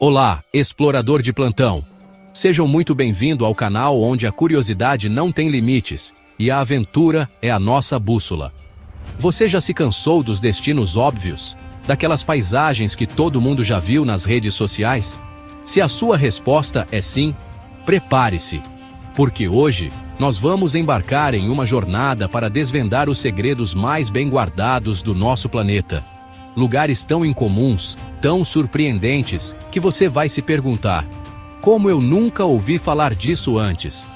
Olá, explorador de plantão! Sejam muito bem-vindos ao canal onde a curiosidade não tem limites e a aventura é a nossa bússola. Você já se cansou dos destinos óbvios? Daquelas paisagens que todo mundo já viu nas redes sociais? Se a sua resposta é sim, prepare-se, porque hoje nós vamos embarcar em uma jornada para desvendar os segredos mais bem guardados do nosso planeta. Lugares tão incomuns, tão surpreendentes, que você vai se perguntar: como eu nunca ouvi falar disso antes?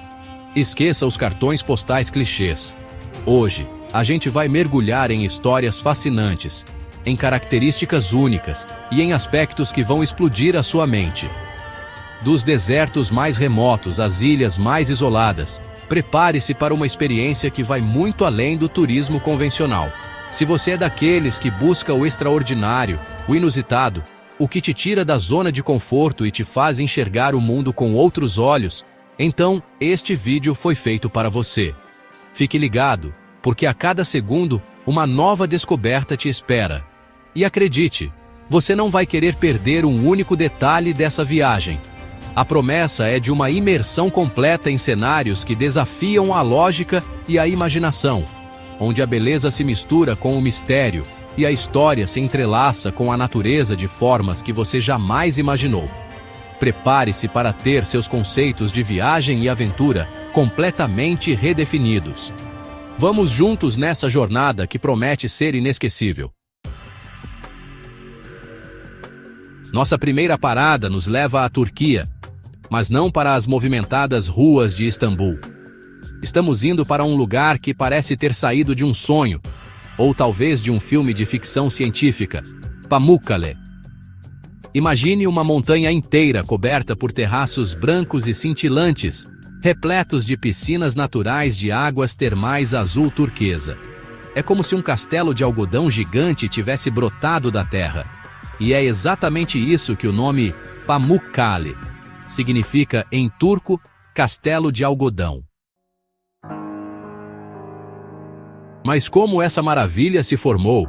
Esqueça os cartões postais clichês. Hoje, a gente vai mergulhar em histórias fascinantes, em características únicas e em aspectos que vão explodir a sua mente. Dos desertos mais remotos às ilhas mais isoladas, prepare-se para uma experiência que vai muito além do turismo convencional. Se você é daqueles que busca o extraordinário, o inusitado, o que te tira da zona de conforto e te faz enxergar o mundo com outros olhos, então este vídeo foi feito para você. Fique ligado, porque a cada segundo uma nova descoberta te espera. E acredite, você não vai querer perder um único detalhe dessa viagem. A promessa é de uma imersão completa em cenários que desafiam a lógica e a imaginação, onde a beleza se mistura com o mistério e a história se entrelaça com a natureza de formas que você jamais imaginou. Prepare-se para ter seus conceitos de viagem e aventura completamente redefinidos. Vamos juntos nessa jornada que promete ser inesquecível. Nossa primeira parada nos leva à Turquia, mas não para as movimentadas ruas de Istambul. Estamos indo para um lugar que parece ter saído de um sonho, ou talvez de um filme de ficção científica: Pamukkale. Imagine uma montanha inteira coberta por terraços brancos e cintilantes, repletos de piscinas naturais de águas termais azul turquesa. É como se um castelo de algodão gigante tivesse brotado da terra. E é exatamente isso que o nome Pamukkale significa em turco: castelo de algodão. Mas como essa maravilha se formou?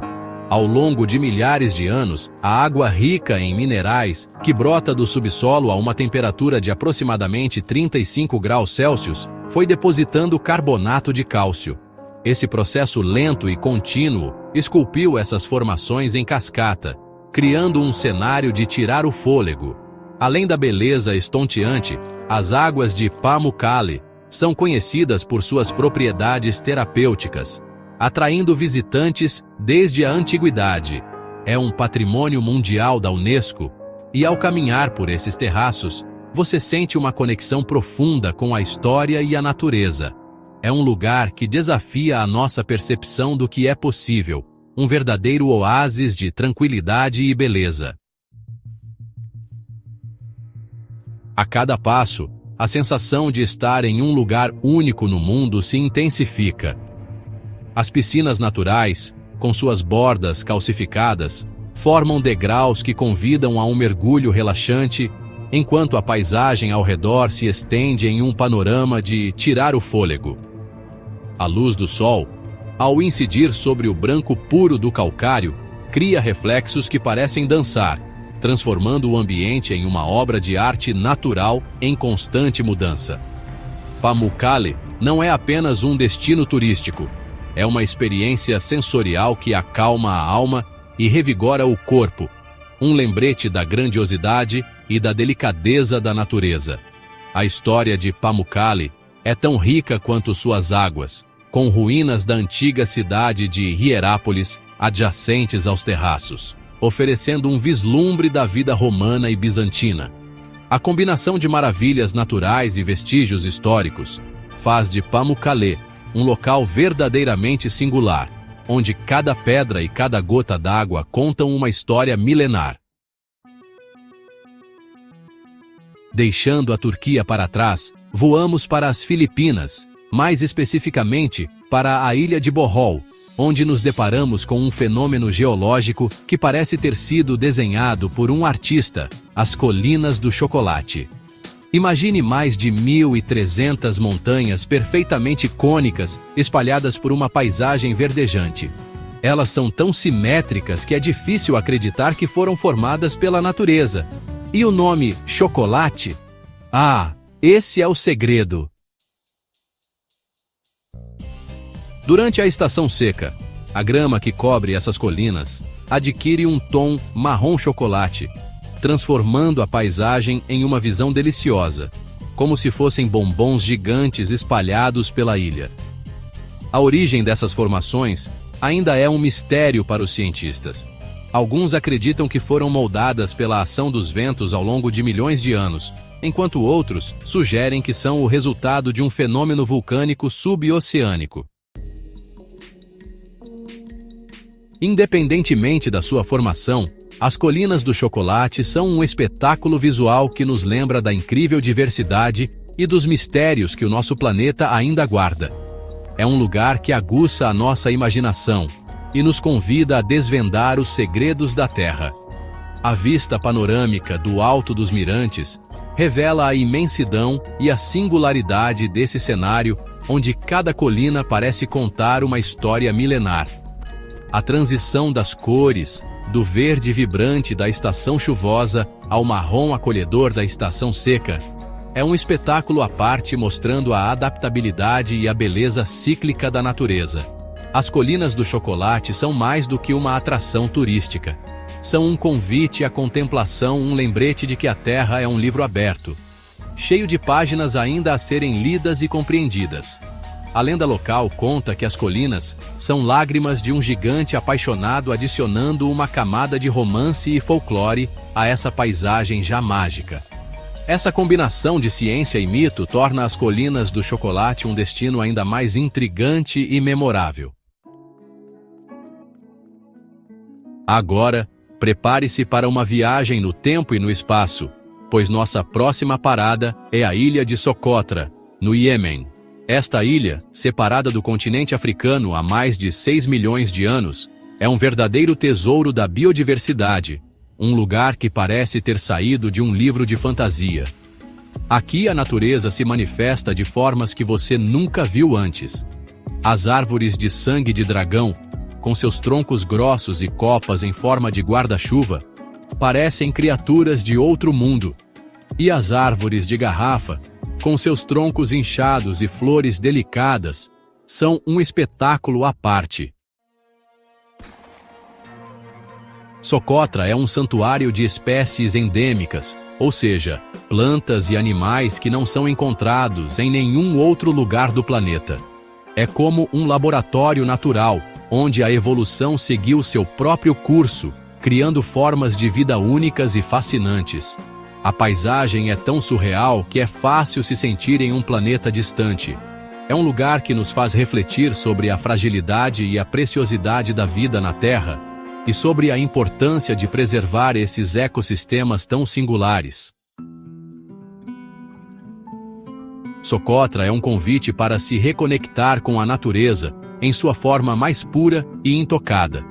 Ao longo de milhares de anos, a água rica em minerais, que brota do subsolo a uma temperatura de aproximadamente 35 graus Celsius, foi depositando carbonato de cálcio. Esse processo lento e contínuo esculpiu essas formações em cascata, criando um cenário de tirar o fôlego. Além da beleza estonteante, as águas de Pamukkale são conhecidas por suas propriedades terapêuticas, atraindo visitantes desde a antiguidade. É um patrimônio mundial da Unesco, e ao caminhar por esses terraços, você sente uma conexão profunda com a história e a natureza. É um lugar que desafia a nossa percepção do que é possível, um verdadeiro oásis de tranquilidade e beleza. A cada passo, a sensação de estar em um lugar único no mundo se intensifica. As piscinas naturais, com suas bordas calcificadas, formam degraus que convidam a um mergulho relaxante, enquanto a paisagem ao redor se estende em um panorama de tirar o fôlego. A luz do sol, ao incidir sobre o branco puro do calcário, cria reflexos que parecem dançar, transformando o ambiente em uma obra de arte natural em constante mudança. Pamukkale não é apenas um destino turístico. É uma experiência sensorial que acalma a alma e revigora o corpo, um lembrete da grandiosidade e da delicadeza da natureza. A história de Pamukkale é tão rica quanto suas águas, com ruínas da antiga cidade de Hierápolis adjacentes aos terraços, oferecendo um vislumbre da vida romana e bizantina. A combinação de maravilhas naturais e vestígios históricos faz de Pamukkale um local verdadeiramente singular, onde cada pedra e cada gota d'água contam uma história milenar. Deixando a Turquia para trás, voamos para as Filipinas, mais especificamente para a ilha de Bohol, onde nos deparamos com um fenômeno geológico que parece ter sido desenhado por um artista: as Colinas do Chocolate. Imagine mais de 1.300 montanhas perfeitamente cônicas espalhadas por uma paisagem verdejante. Elas são tão simétricas que é difícil acreditar que foram formadas pela natureza. E o nome chocolate? Ah, esse é o segredo. Durante a estação seca, a grama que cobre essas colinas adquire um tom marrom chocolate, transformando a paisagem em uma visão deliciosa, como se fossem bombons gigantes espalhados pela ilha. A origem dessas formações ainda é um mistério para os cientistas. Alguns acreditam que foram moldadas pela ação dos ventos ao longo de milhões de anos, enquanto outros sugerem que são o resultado de um fenômeno vulcânico suboceânico. Independentemente da sua formação, as colinas do chocolate são um espetáculo visual que nos lembra da incrível diversidade e dos mistérios que o nosso planeta ainda guarda. É um lugar que aguça a nossa imaginação e nos convida a desvendar os segredos da Terra. A vista panorâmica do Alto dos Mirantes revela a imensidão e a singularidade desse cenário, onde cada colina parece contar uma história milenar. A transição das cores, do verde vibrante da estação chuvosa ao marrom acolhedor da estação seca, é um espetáculo à parte mostrando a adaptabilidade e a beleza cíclica da natureza. As colinas do chocolate são mais do que uma atração turística. São um convite à contemplação, um lembrete de que a Terra é um livro aberto, cheio de páginas ainda a serem lidas e compreendidas. A lenda local conta que as colinas são lágrimas de um gigante apaixonado, adicionando uma camada de romance e folclore a essa paisagem já mágica. Essa combinação de ciência e mito torna as colinas do chocolate um destino ainda mais intrigante e memorável. Agora, prepare-se para uma viagem no tempo e no espaço, pois nossa próxima parada é a ilha de Socotra, no Iêmen. Esta ilha, separada do continente africano há mais de 6 milhões de anos, é um verdadeiro tesouro da biodiversidade, um lugar que parece ter saído de um livro de fantasia. Aqui a natureza se manifesta de formas que você nunca viu antes. As árvores de sangue de dragão, com seus troncos grossos e copas em forma de guarda-chuva, parecem criaturas de outro mundo. E as árvores de garrafa, com seus troncos inchados e flores delicadas, são um espetáculo à parte. Socotra é um santuário de espécies endêmicas, ou seja, plantas e animais que não são encontrados em nenhum outro lugar do planeta. É como um laboratório natural, onde a evolução seguiu seu próprio curso, criando formas de vida únicas e fascinantes. A paisagem é tão surreal que é fácil se sentir em um planeta distante. É um lugar que nos faz refletir sobre a fragilidade e a preciosidade da vida na Terra e sobre a importância de preservar esses ecossistemas tão singulares. Socotra é um convite para se reconectar com a natureza em sua forma mais pura e intocada.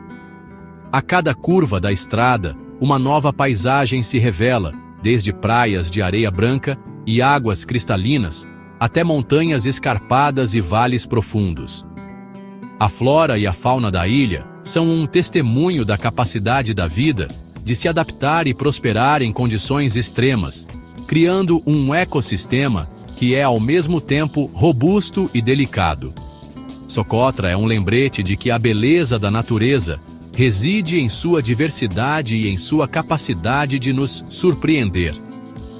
A cada curva da estrada, uma nova paisagem se revela, desde praias de areia branca e águas cristalinas, até montanhas escarpadas e vales profundos. A flora e a fauna da ilha são um testemunho da capacidade da vida de se adaptar e prosperar em condições extremas, criando um ecossistema que é ao mesmo tempo robusto e delicado. Socotra é um lembrete de que a beleza da natureza reside em sua diversidade e em sua capacidade de nos surpreender.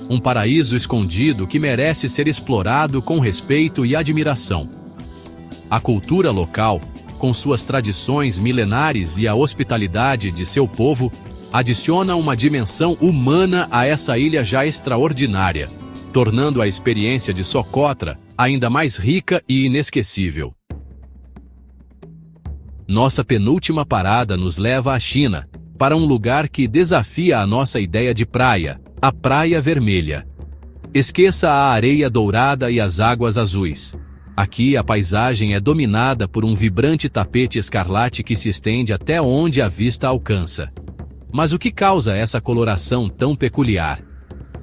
Um paraíso escondido que merece ser explorado com respeito e admiração. A cultura local, com suas tradições milenares e a hospitalidade de seu povo, adiciona uma dimensão humana a essa ilha já extraordinária, tornando a experiência de Socotra ainda mais rica e inesquecível. Nossa penúltima parada nos leva à China, para um lugar que desafia a nossa ideia de praia, a Praia Vermelha. Esqueça a areia dourada e as águas azuis. Aqui a paisagem é dominada por um vibrante tapete escarlate que se estende até onde a vista alcança. Mas o que causa essa coloração tão peculiar?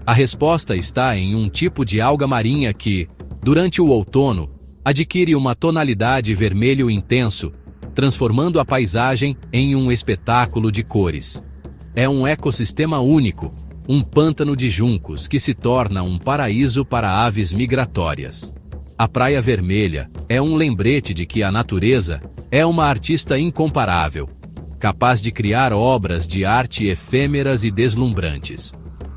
A resposta está em um tipo de alga marinha que, durante o outono, adquire uma tonalidade vermelho intenso, transformando a paisagem em um espetáculo de cores. É um ecossistema único, um pântano de juncos que se torna um paraíso para aves migratórias. A Praia Vermelha é um lembrete de que a natureza é uma artista incomparável, capaz de criar obras de arte efêmeras e deslumbrantes.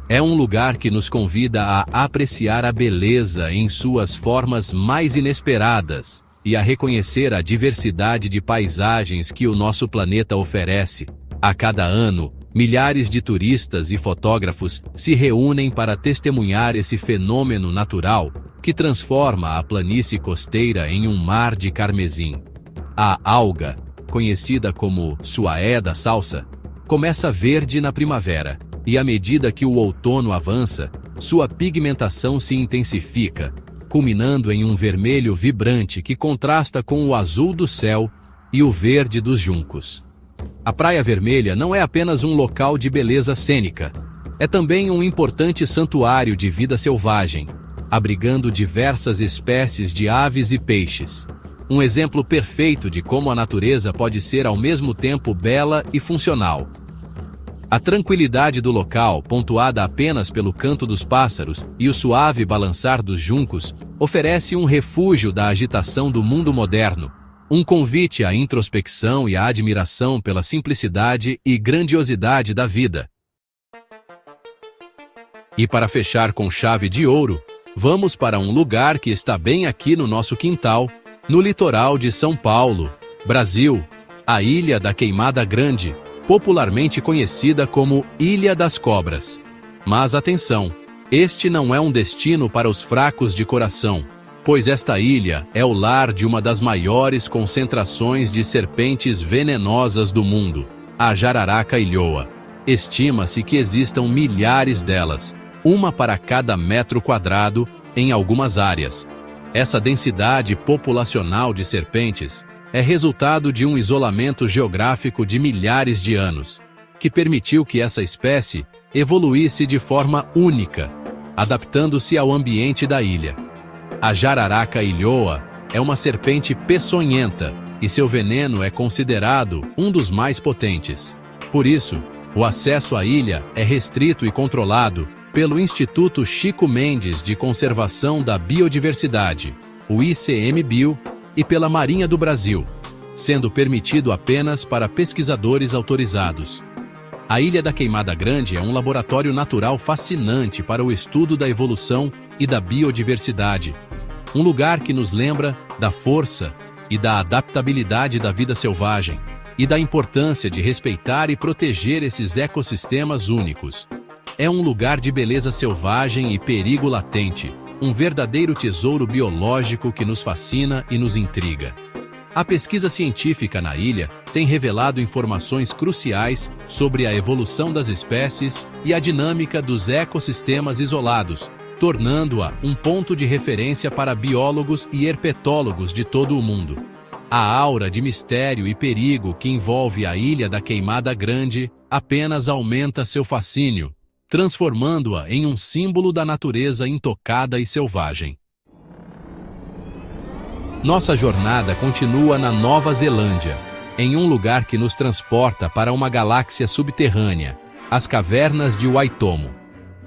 É um lugar que nos convida a apreciar a beleza em suas formas mais inesperadas e a reconhecer a diversidade de paisagens que o nosso planeta oferece. A cada ano, milhares de turistas e fotógrafos se reúnem para testemunhar esse fenômeno natural que transforma a planície costeira em um mar de carmesim. A alga, conhecida como suaé da salsa, começa verde na primavera, e à medida que o outono avança, sua pigmentação se intensifica, culminando em um vermelho vibrante que contrasta com o azul do céu e o verde dos juncos. A Praia Vermelha não é apenas um local de beleza cênica, é também um importante santuário de vida selvagem, abrigando diversas espécies de aves e peixes. Um exemplo perfeito de como a natureza pode ser ao mesmo tempo bela e funcional. A tranquilidade do local, pontuada apenas pelo canto dos pássaros e o suave balançar dos juncos, oferece um refúgio da agitação do mundo moderno, um convite à introspecção e à admiração pela simplicidade e grandiosidade da vida. E para fechar com chave de ouro, vamos para um lugar que está bem aqui no nosso quintal, no litoral de São Paulo, Brasil, a Ilha da Queimada Grande, popularmente conhecida como Ilha das Cobras. Mas atenção, este não é um destino para os fracos de coração, pois esta ilha é o lar de uma das maiores concentrações de serpentes venenosas do mundo, a jararaca ilhoa. Estima-se que existam milhares delas, uma para cada metro quadrado, em algumas áreas. Essa densidade populacional de serpentes é resultado de um isolamento geográfico de milhares de anos, que permitiu que essa espécie evoluísse de forma única, adaptando-se ao ambiente da ilha. A jararaca ilhoa é uma serpente peçonhenta e seu veneno é considerado um dos mais potentes. Por isso, o acesso à ilha é restrito e controlado pelo Instituto Chico Mendes de Conservação da Biodiversidade, o ICMBio, e pela Marinha do Brasil, sendo permitido apenas para pesquisadores autorizados. A Ilha da Queimada Grande é um laboratório natural fascinante para o estudo da evolução e da biodiversidade, um lugar que nos lembra da força e da adaptabilidade da vida selvagem e da importância de respeitar e proteger esses ecossistemas únicos. É um lugar de beleza selvagem e perigo latente, um verdadeiro tesouro biológico que nos fascina e nos intriga. A pesquisa científica na ilha tem revelado informações cruciais sobre a evolução das espécies e a dinâmica dos ecossistemas isolados, tornando-a um ponto de referência para biólogos e herpetólogos de todo o mundo. A aura de mistério e perigo que envolve a Ilha da Queimada Grande apenas aumenta seu fascínio, transformando-a em um símbolo da natureza intocada e selvagem. Nossa jornada continua na Nova Zelândia, em um lugar que nos transporta para uma galáxia subterrânea, as cavernas de Waitomo.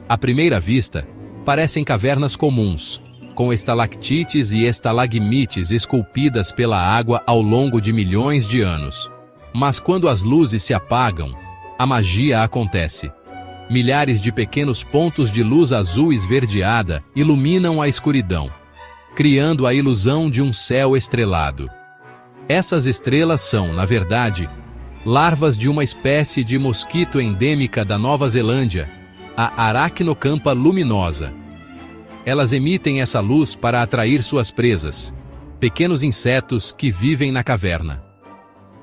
À primeira vista, parecem cavernas comuns, com estalactites e estalagmites esculpidas pela água ao longo de milhões de anos. Mas quando as luzes se apagam, a magia acontece. Milhares de pequenos pontos de luz azul esverdeada iluminam a escuridão, criando a ilusão de um céu estrelado. Essas estrelas são, na verdade, larvas de uma espécie de mosquito endêmica da Nova Zelândia, a Arachnocampa luminosa. Elas emitem essa luz para atrair suas presas, pequenos insetos que vivem na caverna.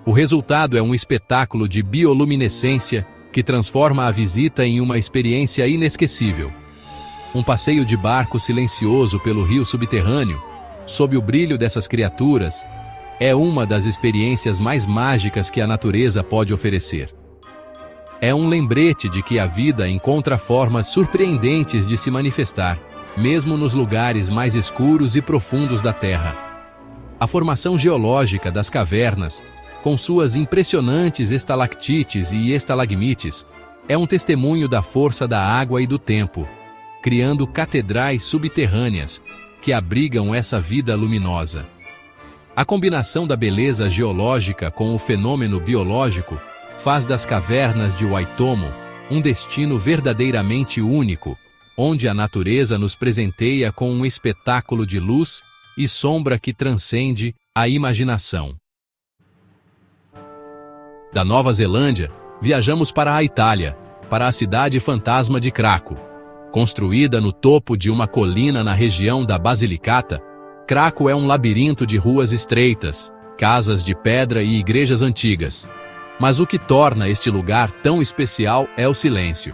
O resultado é um espetáculo de bioluminescência que transforma a visita em uma experiência inesquecível. Um passeio de barco silencioso pelo rio subterrâneo, sob o brilho dessas criaturas, é uma das experiências mais mágicas que a natureza pode oferecer. É um lembrete de que a vida encontra formas surpreendentes de se manifestar, mesmo nos lugares mais escuros e profundos da Terra. A formação geológica das cavernas, com suas impressionantes estalactites e estalagmites, É um testemunho da força da água e do tempo, criando catedrais subterrâneas que abrigam essa vida luminosa. A combinação da beleza geológica com o fenômeno biológico faz das cavernas de Waitomo um destino verdadeiramente único, onde a natureza nos presenteia com um espetáculo de luz e sombra que transcende a imaginação. Da Nova Zelândia, viajamos para a Itália, para a cidade fantasma de Craco. Construída no topo de uma colina na região da Basilicata, Craco é um labirinto de ruas estreitas, casas de pedra e igrejas antigas. Mas o que torna este lugar tão especial é o silêncio.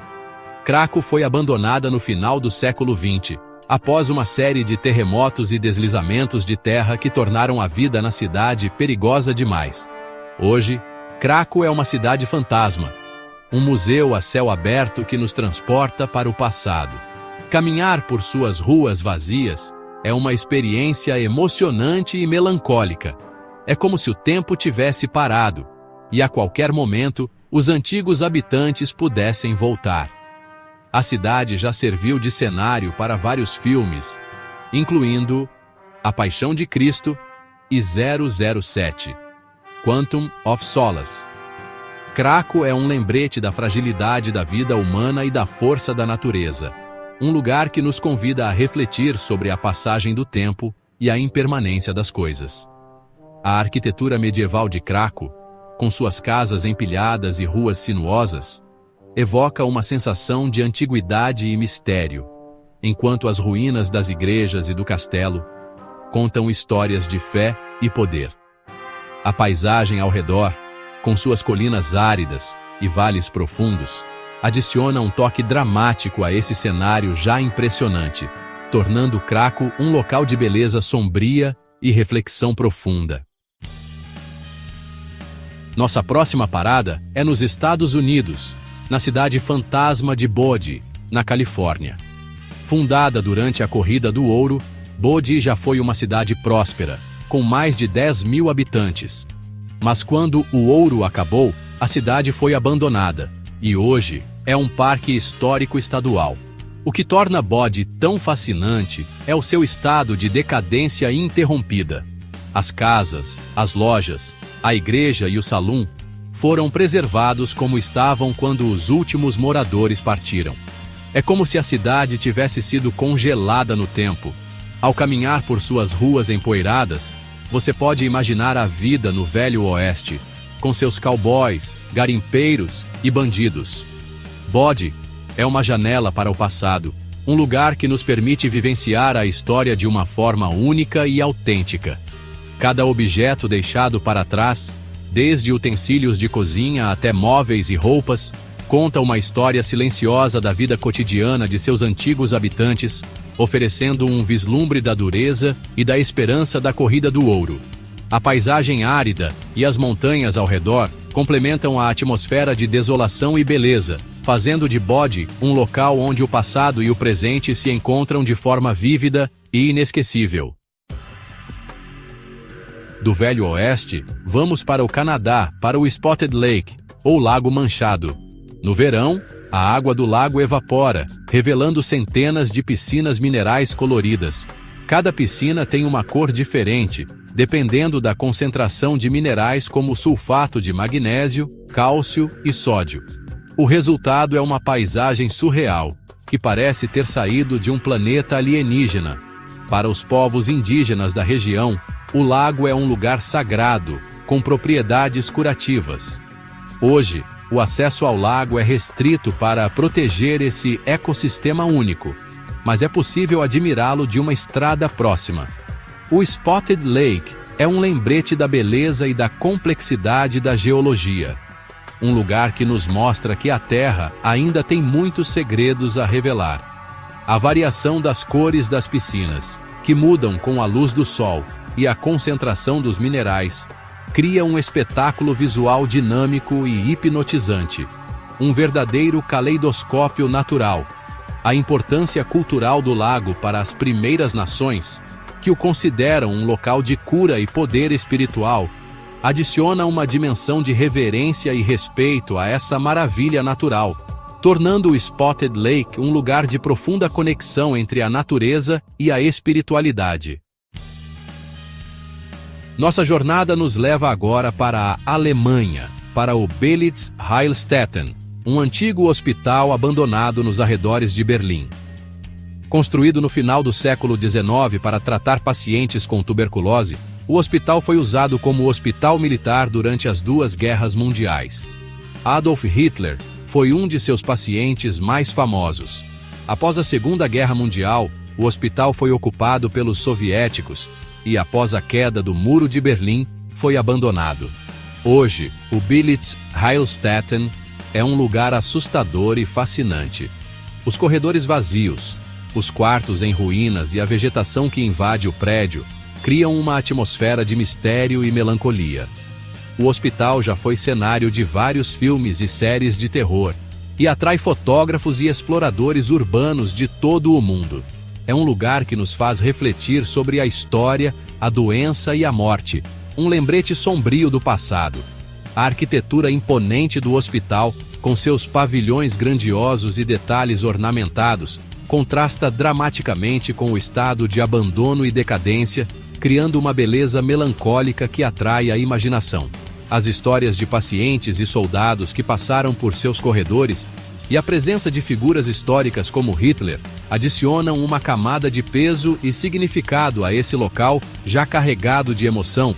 Craco foi abandonada no final do século XX, após uma série de terremotos e deslizamentos de terra que tornaram a vida na cidade perigosa demais. Hoje, Craco é uma cidade fantasma, um museu a céu aberto que nos transporta para o passado. Caminhar por suas ruas vazias é uma experiência emocionante e melancólica. É como se o tempo tivesse parado, e a qualquer momento os antigos habitantes pudessem voltar. A cidade já serviu de cenário para vários filmes, incluindo A Paixão de Cristo e 007, Quantum of Solace. Craco é um lembrete da fragilidade da vida humana e da força da natureza, um lugar que nos convida a refletir sobre a passagem do tempo e a impermanência das coisas. A arquitetura medieval de Craco, com suas casas empilhadas e ruas sinuosas, evoca uma sensação de antiguidade e mistério, enquanto as ruínas das igrejas e do castelo contam histórias de fé e poder. A paisagem ao redor, com suas colinas áridas e vales profundos, adiciona um toque dramático a esse cenário já impressionante, tornando Craco um local de beleza sombria e reflexão profunda. Nossa próxima parada é nos Estados Unidos, na cidade fantasma de Bodie, na Califórnia. Fundada durante a Corrida do Ouro, Bodie já foi uma cidade próspera, com mais de 10 mil habitantes. Mas quando o ouro acabou, a cidade foi abandonada, e hoje é um parque histórico estadual. O que torna Bodie tão fascinante é o seu estado de decadência interrompida. As casas, as lojas, a igreja e o salão foram preservados como estavam quando os últimos moradores partiram. É como se a cidade tivesse sido congelada no tempo. Ao caminhar por suas ruas empoeiradas, você pode imaginar a vida no Velho Oeste, com seus cowboys, garimpeiros e bandidos. Bodie é uma janela para o passado, um lugar que nos permite vivenciar a história de uma forma única e autêntica. Cada objeto deixado para trás, desde utensílios de cozinha até móveis e roupas, conta uma história silenciosa da vida cotidiana de seus antigos habitantes, oferecendo um vislumbre da dureza e da esperança da Corrida do Ouro. A paisagem árida e as montanhas ao redor complementam a atmosfera de desolação e beleza, fazendo de Bodie um local onde o passado e o presente se encontram de forma vívida e inesquecível. Do Velho Oeste, vamos para o Canadá, para o Spotted Lake, ou Lago Manchado. No verão, a água do lago evapora, revelando centenas de piscinas minerais coloridas. Cada piscina tem uma cor diferente, dependendo da concentração de minerais como sulfato de magnésio, cálcio e sódio. O resultado é uma paisagem surreal, que parece ter saído de um planeta alienígena. Para os povos indígenas da região, o lago é um lugar sagrado, com propriedades curativas. Hoje, o acesso ao lago é restrito para proteger esse ecossistema único, mas é possível admirá-lo de uma estrada próxima. O Spotted Lake é um lembrete da beleza e da complexidade da geologia. Um lugar que nos mostra que a Terra ainda tem muitos segredos a revelar. A variação das cores das piscinas, que mudam com a luz do sol, e a concentração dos minerais, cria um espetáculo visual dinâmico e hipnotizante. Um verdadeiro caleidoscópio natural. A importância cultural do lago para as primeiras nações, que o consideram um local de cura e poder espiritual, adiciona uma dimensão de reverência e respeito a essa maravilha natural. tornando o Spotted Lake um lugar de profunda conexão entre a natureza e a espiritualidade. Nossa jornada nos leva agora para a Alemanha, para o Belitz Heilstätten, um antigo hospital abandonado nos arredores de Berlim. Construído no final do século XIX para tratar pacientes com tuberculose, o hospital foi usado como hospital militar durante as duas guerras mundiais. Adolf Hitler foi um de seus pacientes mais famosos. Após a Segunda Guerra Mundial, o hospital foi ocupado pelos soviéticos e, após a queda do Muro de Berlim, foi abandonado. Hoje, o Belitz Heilstätten é um lugar assustador e fascinante. Os corredores vazios, os quartos em ruínas e a vegetação que invade o prédio criam uma atmosfera de mistério e melancolia. O hospital já foi cenário de vários filmes e séries de terror e atrai fotógrafos e exploradores urbanos de todo o mundo. É um lugar que nos faz refletir sobre a história, a doença e a morte, um lembrete sombrio do passado. A arquitetura imponente do hospital, com seus pavilhões grandiosos e detalhes ornamentados, contrasta dramaticamente com o estado de abandono e decadência, criando uma beleza melancólica que atrai a imaginação. As histórias de pacientes e soldados que passaram por seus corredores e a presença de figuras históricas como Hitler adicionam uma camada de peso e significado a esse local já carregado de emoção,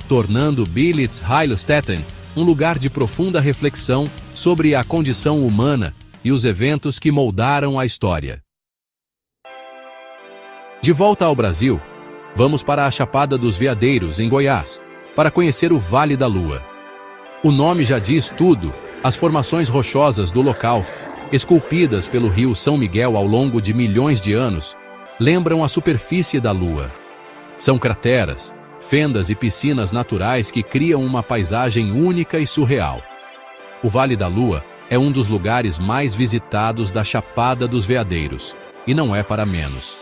tornando Belitz Heilstätten um lugar de profunda reflexão sobre a condição humana e os eventos que moldaram a história. De volta ao Brasil, vamos para a Chapada dos Veadeiros, em Goiás, para conhecer o Vale da Lua. O nome já diz tudo: as formações rochosas do local, esculpidas pelo rio São Miguel ao longo de milhões de anos, lembram a superfície da Lua. São crateras, fendas e piscinas naturais que criam uma paisagem única e surreal. O Vale da Lua é um dos lugares mais visitados da Chapada dos Veadeiros, e não é para menos.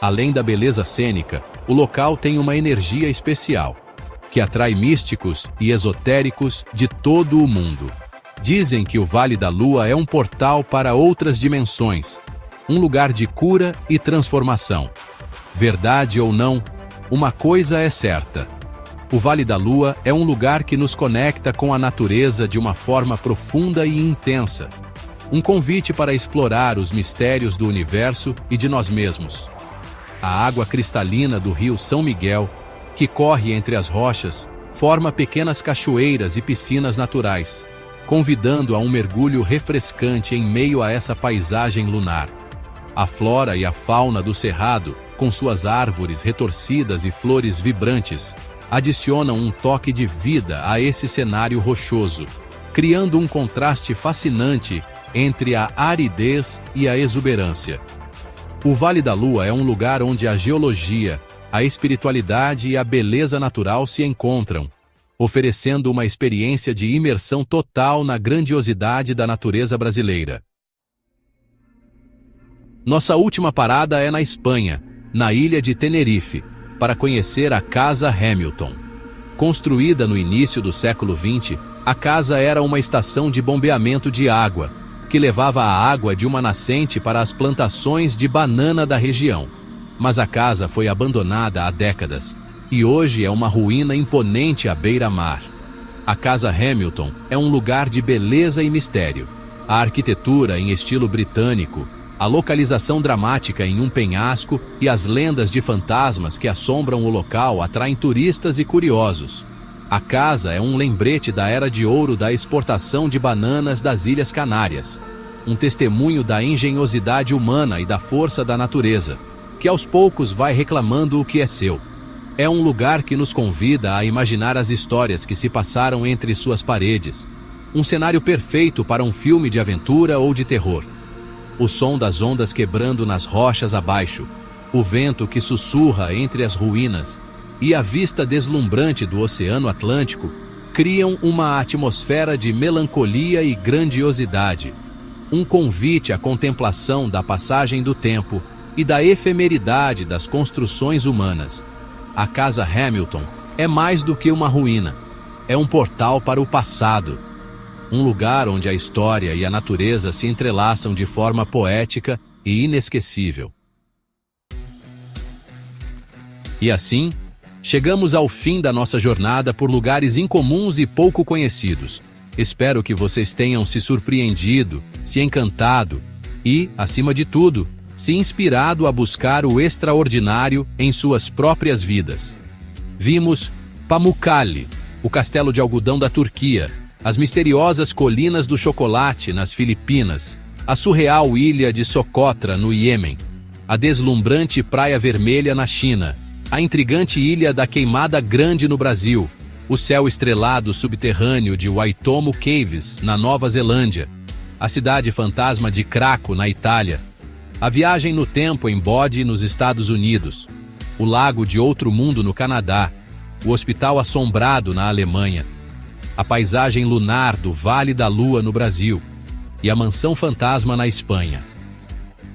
Além da beleza cênica, o local tem uma energia especial, que atrai místicos e esotéricos de todo o mundo. Dizem que o Vale da Lua é um portal para outras dimensões, um lugar de cura e transformação. Verdade ou não, uma coisa é certa: o Vale da Lua é um lugar que nos conecta com a natureza de uma forma profunda e intensa. Um convite para explorar os mistérios do universo e de nós mesmos. A água cristalina do rio São Miguel, que corre entre as rochas, forma pequenas cachoeiras e piscinas naturais, convidando a um mergulho refrescante em meio a essa paisagem lunar. A flora e a fauna do cerrado, com suas árvores retorcidas e flores vibrantes, adicionam um toque de vida a esse cenário rochoso, criando um contraste fascinante entre a aridez e a exuberância. O Vale da Lua é um lugar onde a geologia, a espiritualidade e a beleza natural se encontram, oferecendo uma experiência de imersão total na grandiosidade da natureza brasileira. Nossa última parada é na Espanha, na ilha de Tenerife, para conhecer a Casa Hamilton. Construída no início do século XX, a casa era uma estação de bombeamento de água, que levava a água de uma nascente para as plantações de banana da região. Mas a casa foi abandonada há décadas, e hoje é uma ruína imponente à beira-mar. A Casa Hamilton é um lugar de beleza e mistério. A arquitetura em estilo britânico, a localização dramática em um penhasco e as lendas de fantasmas que assombram o local atraem turistas e curiosos. A casa é um lembrete da era de ouro da exportação de bananas das Ilhas Canárias, um testemunho da engenhosidade humana e da força da natureza, que aos poucos vai reclamando o que é seu. É um lugar que nos convida a imaginar as histórias que se passaram entre suas paredes, um cenário perfeito para um filme de aventura ou de terror. O som das ondas quebrando nas rochas abaixo, o vento que sussurra entre as ruínas e a vista deslumbrante do Oceano Atlântico criam uma atmosfera de melancolia e grandiosidade, um convite à contemplação da passagem do tempo e da efemeridade das construções humanas. A Casa Hamilton é mais do que uma ruína, é um portal para o passado. um lugar onde a história e a natureza se entrelaçam de forma poética e inesquecível. E assim, chegamos ao fim da nossa jornada por lugares incomuns e pouco conhecidos. Espero que vocês tenham se surpreendido, se encantado e, acima de tudo, se inspirado a buscar o extraordinário em suas próprias vidas. Vimos Pamukkale, o castelo de algodão da Turquia, as misteriosas colinas do chocolate nas Filipinas, a surreal ilha de Socotra no Iêmen, a deslumbrante Praia Vermelha na China, a intrigante ilha da Queimada Grande no Brasil, o céu estrelado subterrâneo de Waitomo Caves na Nova Zelândia, a cidade fantasma de Craco na Itália, a viagem no tempo em Bode nos Estados Unidos, o lago de Outro Mundo no Canadá, o hospital assombrado na Alemanha, a paisagem lunar do Vale da Lua no Brasil e a mansão fantasma na Espanha.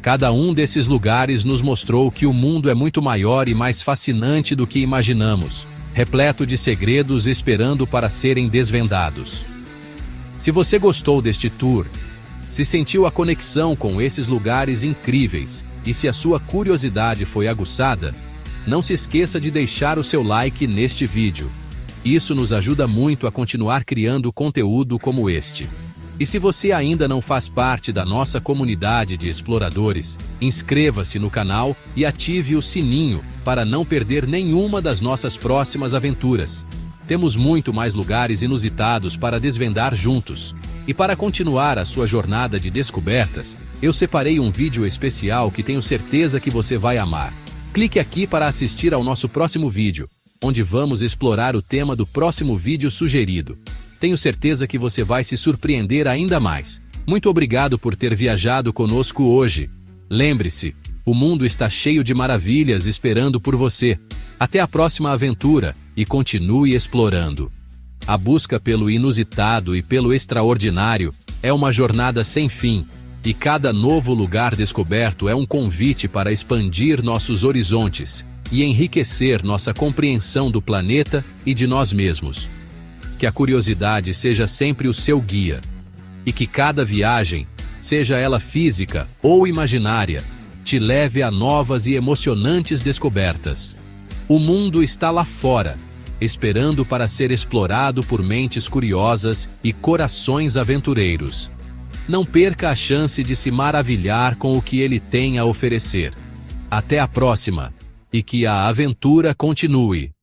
Cada um desses lugares nos mostrou que o mundo é muito maior e mais fascinante do que imaginamos, repleto de segredos esperando para serem desvendados. Se você gostou deste tour, se sentiu a conexão com esses lugares incríveis e se a sua curiosidade foi aguçada, não se esqueça de deixar o seu like neste vídeo. Isso nos ajuda muito a continuar criando conteúdo como este. E se você ainda não faz parte da nossa comunidade de exploradores, inscreva-se no canal e ative o sininho para não perder nenhuma das nossas próximas aventuras. Temos muito mais lugares inusitados para desvendar juntos. E para continuar a sua jornada de descobertas, eu separei um vídeo especial que tenho certeza que você vai amar. Clique aqui para assistir ao nosso próximo vídeo, onde vamos explorar o tema do próximo vídeo sugerido. Tenho certeza que você vai se surpreender ainda mais. Muito obrigado por ter viajado conosco hoje. Lembre-se, o mundo está cheio de maravilhas esperando por você. Até a próxima aventura e continue explorando. A busca pelo inusitado e pelo extraordinário é uma jornada sem fim, e cada novo lugar descoberto é um convite para expandir nossos horizontes e enriquecer nossa compreensão do planeta e de nós mesmos. Que a curiosidade seja sempre o seu guia, e que cada viagem, seja ela física ou imaginária, te leve a novas e emocionantes descobertas. O mundo está lá fora, esperando para ser explorado por mentes curiosas e corações aventureiros. Não perca a chance de se maravilhar com o que ele tem a oferecer. Até a próxima, e que a aventura continue.